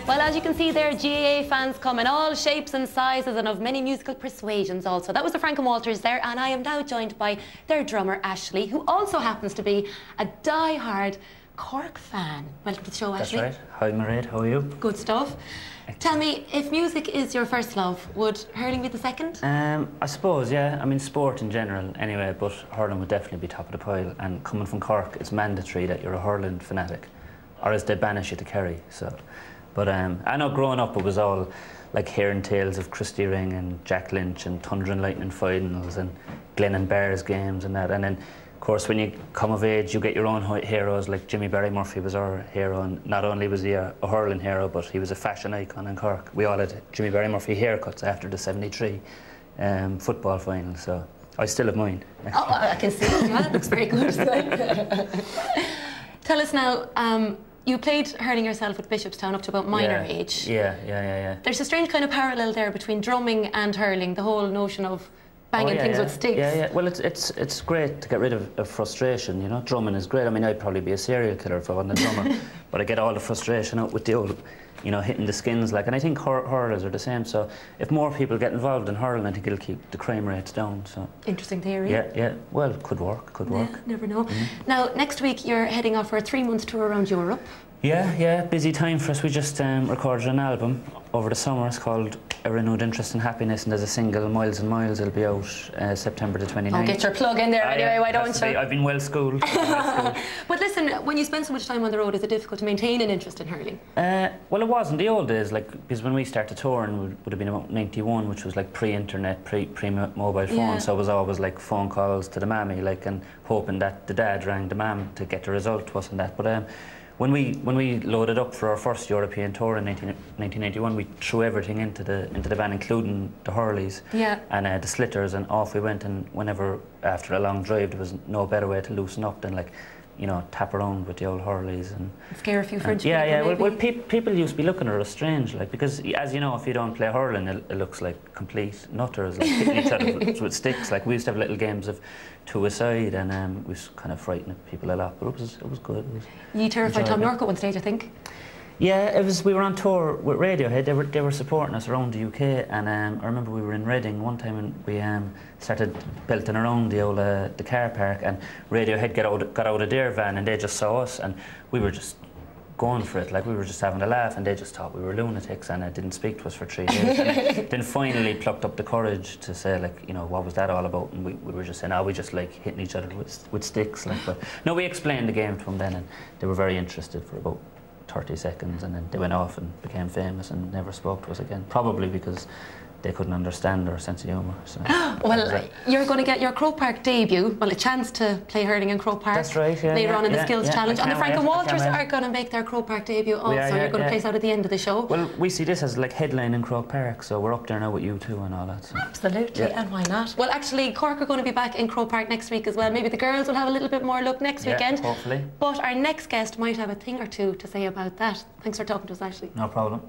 Well, as you can see there, GAA fans come in all shapes and sizes and of many musical persuasions also. That was the Frank and Walters there, and I am now joined by their drummer, Ashley, who also happens to be a die-hard Cork fan. Welcome to the show, Ashley. That's right. Hi, Mairead. How are you? Good stuff. Tell me, if music is your first love, would hurling be the second? I suppose, yeah. I mean, sport in general, anyway, but hurling would definitely be top of the pile. And coming from Cork, it's mandatory that you're a hurling fanatic, or else they banish you to Kerry. So, but I know growing up it was all like hearing tales of Christy Ring and Jack Lynch and Thunder and Lightning finals and Glen and Bears games and that. And then, of course, when you come of age, you get your own heroes. Like Jimmy Barry Murphy was our hero, and not only was he a hurling hero, but he was a fashion icon in Cork. We all had Jimmy Barry Murphy haircuts after the '73 football final, so I still have mine. Oh, I can see it. Yeah, that looks very good. Tell us now. You played hurling yourself at Bishopstown up to about minor age. Yeah. There's a strange kind of parallel there between drumming and hurling. The whole notion of banging things with sticks. Yeah. Well, it's great to get rid of frustration. You know, drumming is great. I mean, I'd probably be a serial killer if I wasn't a drummer, but I get all the frustration out with the old, you know, hitting the skins. Like, and I think hurlers are the same. So if more people get involved in hurling, I think it'll keep the crime rates down. So interesting theory. Yeah. Well, it could work. Could work. Yeah, never know. Now, next week you're heading off for a 3-month tour around Europe. Yeah, busy time for us. We just recorded an album over the summer. It's called A Renewed Interest and Happiness, and there's a single, Miles and Miles. It'll be out September the 29th. I'll get your plug in there anyway, why don't you? I've been well schooled. But listen, when you spend so much time on the road, is it difficult to maintain an interest in hurling? Well, it was in the old days, like, because when we started touring, it would have been about '91, which was like pre-internet, pre-mobile phone, so it was always like phone calls to the mammy, like, and hoping that the dad rang the mam to get the result to us and that. But when we loaded up for our first European tour in 1991, we threw everything into the van, including the Hurleys and the Slitters, and off we went. And whenever, after a long drive, there was no better way to loosen up than, like, you know, tap around with the old Hurleys and scare a few French people. Yeah. Well, people used to be looking at us strange, like, because, as you know, if you don't play hurling, it looks like complete nutters, like hitting each other with sticks. Like, we used to have little games of two aside, and we was kind of frightening people a lot, but it was good. You terrified Tom York at one stage, I think. Yeah, it was. We were on tour with Radiohead. They were supporting us around the UK, and I remember we were in Reading one time, and we started belting around the old the car park, and Radiohead got out of their van, and they just saw us, and we were just going for it. Like, we were just having a laugh, and they just thought we were lunatics, and didn't speak to us for 3 days. And then finally plucked up the courage to say, like, you know, what was that all about? And we were just saying, we just like hitting each other with sticks. Like, but no, we explained the game to them then, and they were very interested for about 30 seconds, and then they went off and became famous and never spoke to us again, probably because they couldn't understand our sense of humour. So well, you're going to get your Croke Park debut, well, a chance to play hurling in Croke Park. That's right, later on in the Skills Challenge. And the Frank and Walters are going to make their Croke Park debut also. You're going to place out at the end of the show. Well, we see this as like headline in Croke Park, so we're up there now with U2 and all that. So. Absolutely, and why not? Well, actually, Cork are going to be back in Croke Park next week as well. Maybe the girls will have a little bit more luck next weekend. Hopefully. But our next guest might have a thing or two to say about that. Thanks for talking to us, Ashley. No problem.